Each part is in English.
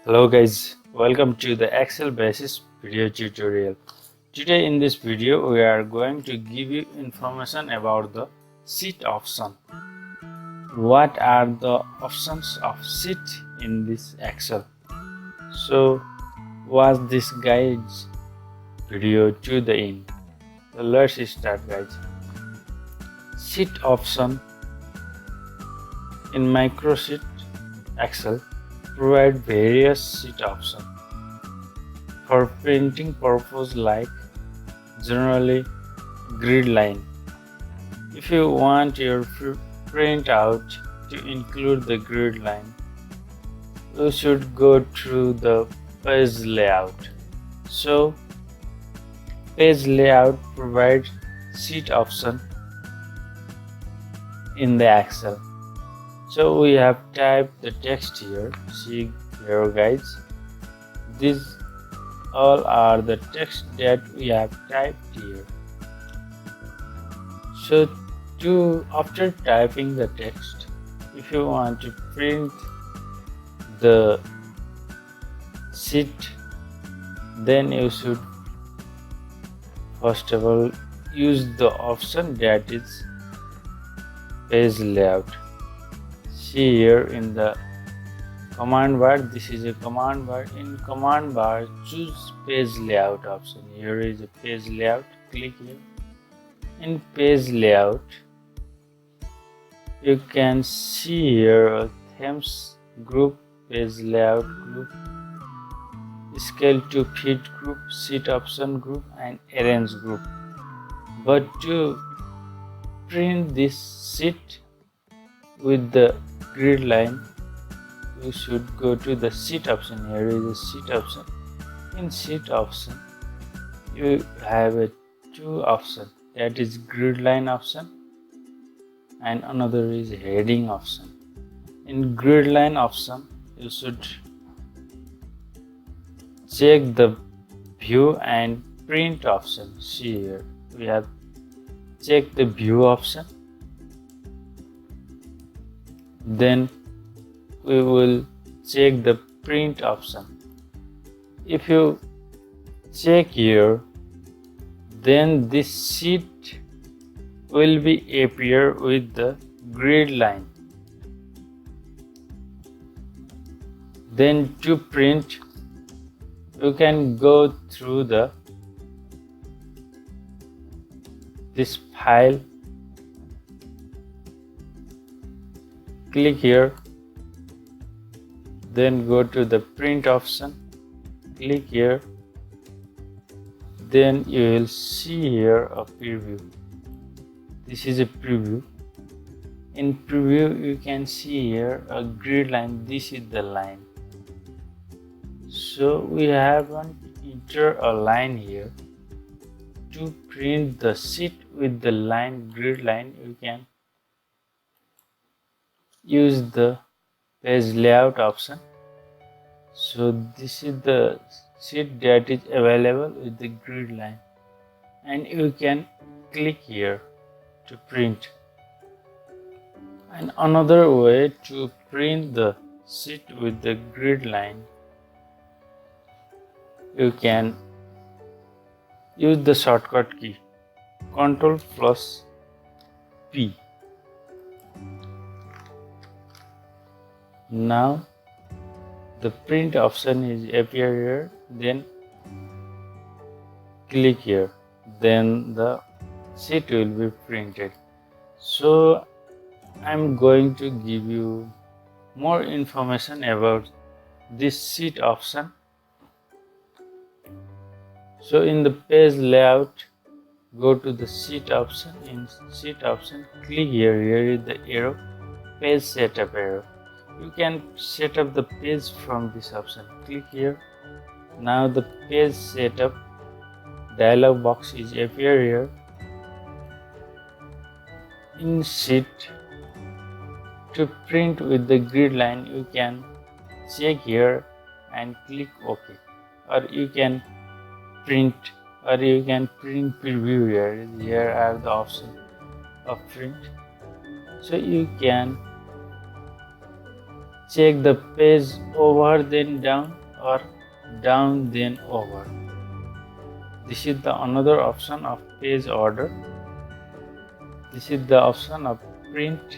Hello guys, welcome to the Excel Basis video tutorial. Today in this video we are going to give you information about the sheet option. What are the options of sheet in this Excel? So watch this guys video to the end. So let's start guys. Sheet option in Microsheet Excel provide various sheet options for printing purpose, like generally grid line. If you want your printout to include the grid line, you should go through the page layout. So page layout provides sheet option in the Excel. So we have typed the text here. See here guys, these all are the text that we have typed here. So after typing the text, if you want to print the sheet, then you should first of all use the option that is page layout. See here in the command bar, this is a command bar. In command bar, choose page layout option. Here is a page layout, click here. In page layout, you can see here a themes group, page layout group, scale to fit group, sheet option group, and arrange group. But to print this sheet with the grid line, you should go to the sheet option. Here is a sheet option. In sheet option, you have two options, that is grid line option and another is heading option. In grid line option, you should check the view and print option. See here, we have checked the view option. Then we will check the print option. If you check here, then this sheet will be appear with the grid line. Then to print, you can go through this file, click here, then go to the print option, click here, then you will see here a preview. This is a preview. In preview, you can see here a grid line. This is the line. So we haven't entered a line here. To print the sheet with the line, grid line, you can use the page layout option. So this is the sheet that is available with the grid line, and you can click here to print. And another way to print the sheet with the grid line, you can use the shortcut key Ctrl+P. Now the print option is appear here, then click here, then the sheet will be printed. So I'm going to give you more information about this sheet option. So in the page layout, go to the sheet option. In sheet option, click here. Here is the arrow, page setup arrow. You can set up the page from this option. Click here. Now the page setup dialog box is appear here. In sheet, to print with the grid line, you can check here and click OK. Or you can print preview here. Here are the options of print. So you can check the page over then down or down then over. This is the another option of page order. This is the option of print,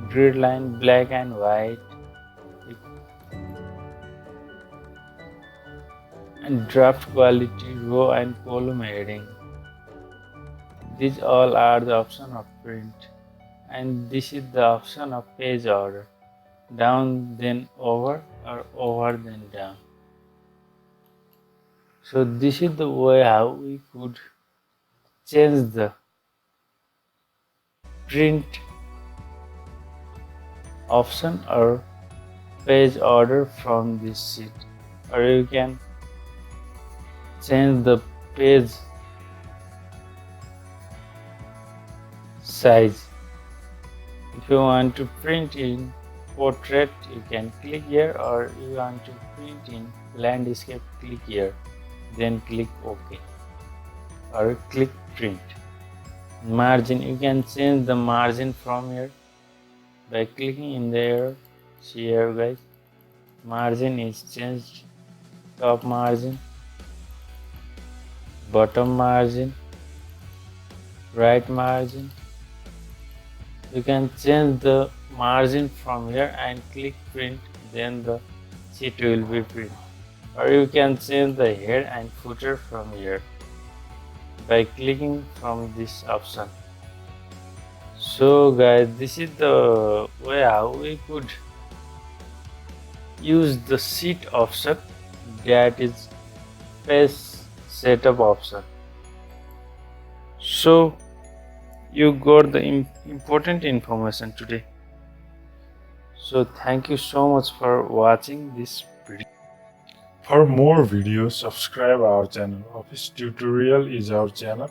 grid line, black and white, and draft quality, row and column heading. These all are the option of print, and this is the option of page order, down then over or over then down. So this is the way how we could change the print option or page order from this sheet, or you can change the page size. If you want to print in portrait, you can click here, or you want to print in landscape, click here, then click OK or click print. Margin, you can change the margin from here by clicking in there. See here guys, margin is changed, top margin, bottom margin, right margin. You can change the margin from here and click print, then the sheet will be print. Or you can change the head and footer from here by clicking from this option. So guys, this is the way how we could use the sheet option, that is page setup option. So you got the important information today. So thank you so much for watching this video. For more videos, subscribe our channel. Office Tutorial is our channel.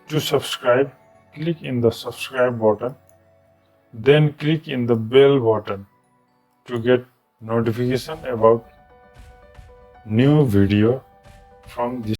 To subscribe, click in the subscribe button, then click in the bell button to get notification about new video from this